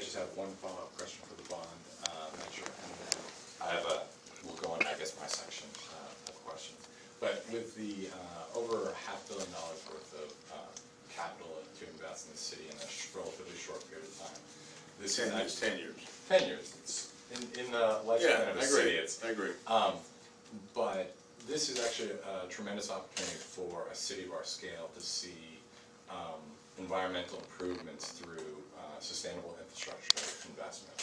just have one follow-up question for the bond measure, and then we'll go on, I guess, my section of questions. But with the over $500 million worth of capital to invest in the city in a relatively short period of time, this is 10 years. 10 years. It's in the lifespan of a city. I agree. But this is actually a tremendous opportunity for a city of our scale to see environmental improvements through sustainable infrastructure investment.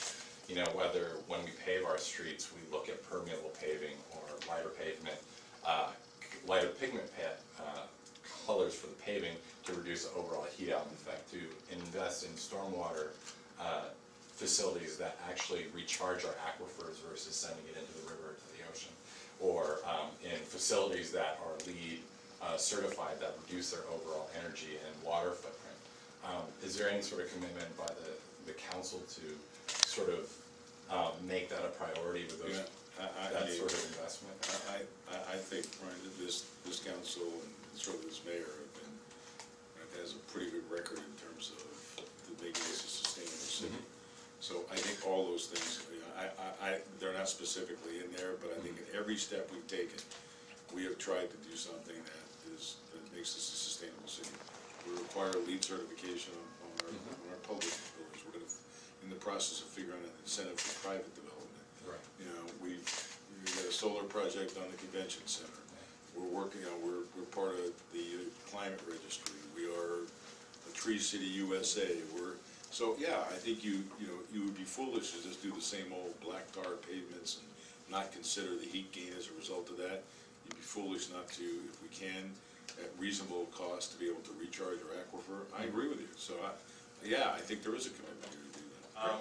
You know, whether when we pave our streets, we look at permeable paving or lighter pavement, lighter pigment colors for the paving to reduce the overall heat element effect, to invest in stormwater facilities that actually recharge our aquifers versus sending it into the river or to the ocean, or in facilities that are LEED certified that reduce their overall energy and water footprint. Is there any sort of commitment by the council to sort of make that a priority with those, that sort of investment? I think, Brian, that this council and sort of this mayor has a pretty good record in terms of making this a sustainable city. So I think all those things, they're not specifically in there, but I think in every step we've taken, we have tried to do something that makes this a sustainable city. We require LEED certification on our public buildings. We're in the process of figuring out an incentive for private development. Right. You know, we've got a solar project on the convention center. We're working on, we're part of the climate registry. We are a Tree City USA. So yeah, I think you would be foolish to just do the same old black tar pavements and not consider the heat gain as a result of that. You'd be foolish not to, if we can, at reasonable cost, to be able to recharge our aquifer. I agree with you. So yeah, I think there is a commitment here to do that.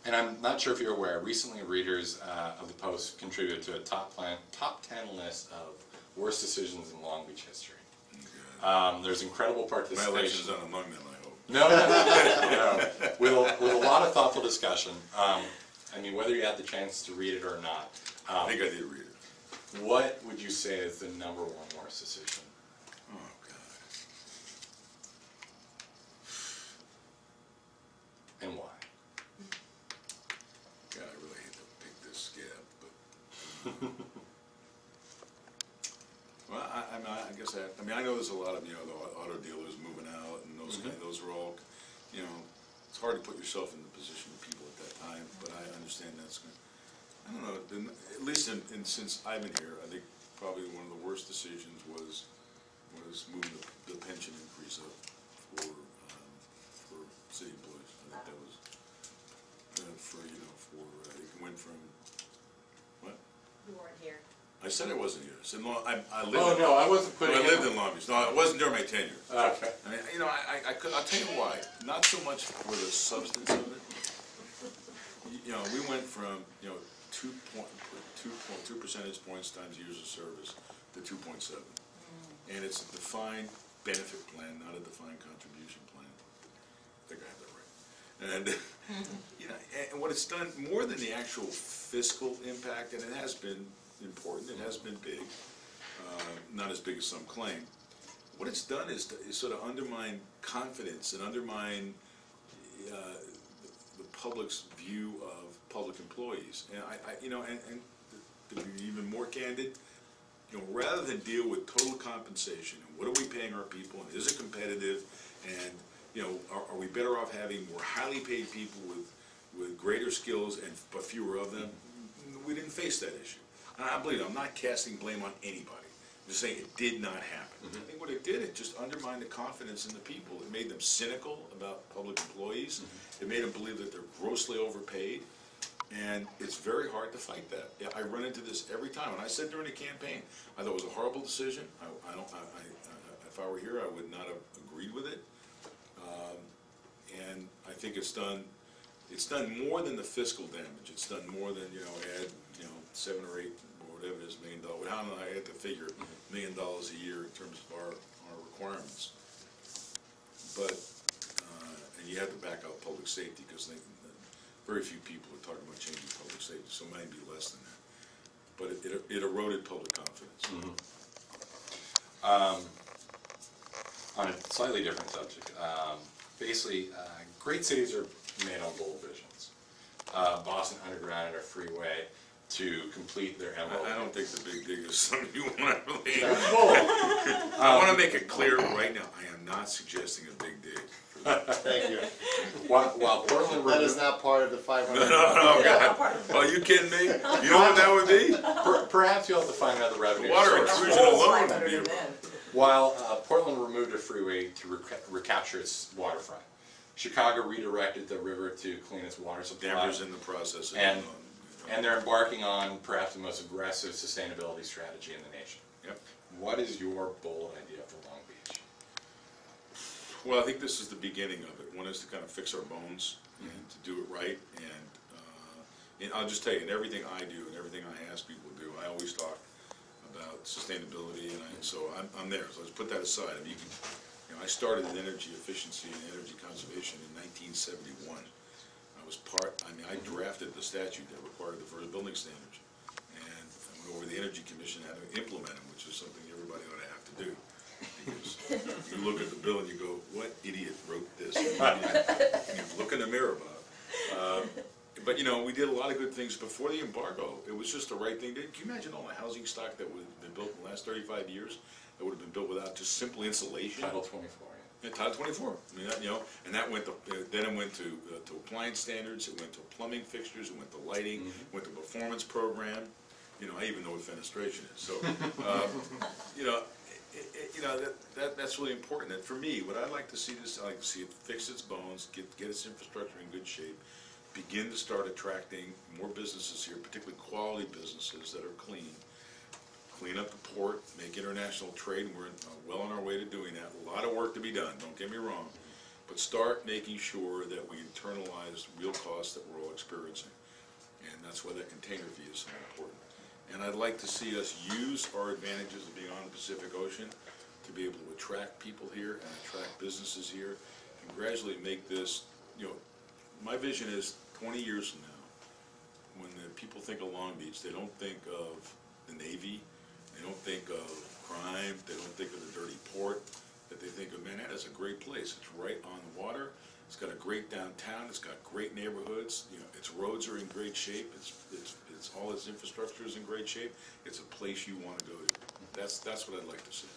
And I'm not sure if you're aware, recently readers of the Post contributed to a top 10 list of worst decisions in Long Beach history. There's incredible participation. My election's not among them, I hope. No. With a lot of thoughtful discussion. I mean, whether you had the chance to read it or not. I think I did read it. What would you say is the #1 worst decision? Oh, God. And why? God, I really hate to pick this scab, but... Well, I guess I know there's a lot of, the auto dealers moving out, and those those are all, it's hard to put yourself in the position of people at that time, but I understand that's going to, I don't know, at least since I've been here, I think probably one of the worst decisions was moving the pension increase up for city employees. I think that was, it went from, what? You weren't here. I said I wasn't here. I said, I lived. Oh, no, I wasn't putting I lived in Long Beach. No, it wasn't during my tenure. Okay. I mean, I'll tell you why. Not so much for the substance of it. We went from 2 percentage points times years of service to 2.7, and it's a defined benefit plan, not a defined contribution plan. I think I have that right. And and what it's done more than the actual fiscal impact, and it has been important, it has been big, not as big as some claim. What it's done is sort of undermine confidence and undermine the public's view of public employees. And and to be even more candid, rather than deal with total compensation and what are we paying our people and is it competitive, and are we better off having more highly paid people with greater skills but fewer of them? We didn't face that issue. And I believe I'm not casting blame on anybody. I'm just saying it did not happen. I think what it did, it just undermined the confidence in the people. It made them cynical about public employees. It made them believe that they're grossly overpaid. And it's very hard to fight that. I run into this every time. And I said during the campaign, I thought it was a horrible decision. If I were here, I would not have agreed with it. And I think it's done more than the fiscal damage. It's done more than, add, $7 or $8 or whatever it is $1 million. How do I have to figure $1 million a year in terms of our requirements? But and you have to back out public safety because very few people are talking about changing public safety, so it might be less than that. But it eroded public confidence. On a slightly different subject, basically, great cities are made on bold visions. Boston Underground and a freeway to complete their envelope. I don't think the big dig is something you want to believe. Well, I want to make it clear right now, I am not suggesting a big dig. Thank you. while Portland That is not part of the 500. No, God. Are you kidding me? You know what that would be? perhaps you'll have to find another revenue Water source. intrusion alone would be a While Portland removed a freeway to recapture its waterfront, Chicago redirected the river to clean its water supply. Denver's in the process. And they're embarking on perhaps the most aggressive sustainability strategy in the nation. Yep. What is your bold idea for Long Beach? Well, I think this is the beginning of it. One is to kind of fix our bones and to do it right. And I'll just tell you, in everything I do and everything I ask people to do, I always talk about sustainability, and so I'm there. So let's put that aside. I mean, I started in energy efficiency and energy conservation in 1971. I drafted the statute that required the first building standards, and I went over the Energy Commission how to implement them, which is something everybody ought to have to do. Because you look at the bill and you go, what idiot wrote this? And you look in the mirror, Bob. But you know, we did a lot of good things before the embargo. It was just the right thing to do. Can you imagine all the housing stock that would have been built in the last 35 years that would have been built without just simple insulation? Title 24. Yeah, Title 24. I mean, that, you know, and that went to, then it went to appliance standards. It went to plumbing fixtures. It went to lighting. Went to performance program. You know, I even know what fenestration is. So, you know, that's really important. And for me, what I'd like to see I like to see it fix its bones, get its infrastructure in good shape, begin to start attracting more businesses here, particularly quality businesses that are clean. Clean up the port, make international trade, and we're well on our way to doing that. A lot of work to be done, don't get me wrong, but start making sure that we internalize real costs that we're all experiencing. And that's why that container fee is so important. And I'd like to see us use our advantages of being on the Pacific Ocean to be able to attract people here and attract businesses here and gradually make this, you know, my vision is 20 years from now, when the people think of Long Beach, they don't think of the Navy, they don't think of crime, they don't think of the dirty port, that they think of, man, that is a great place. It's right on the water. It's got a great downtown. It's got great neighborhoods. You know, its roads are in great shape. It's all its infrastructure is in great shape. It's a place you want to go to. That's what I'd like to see.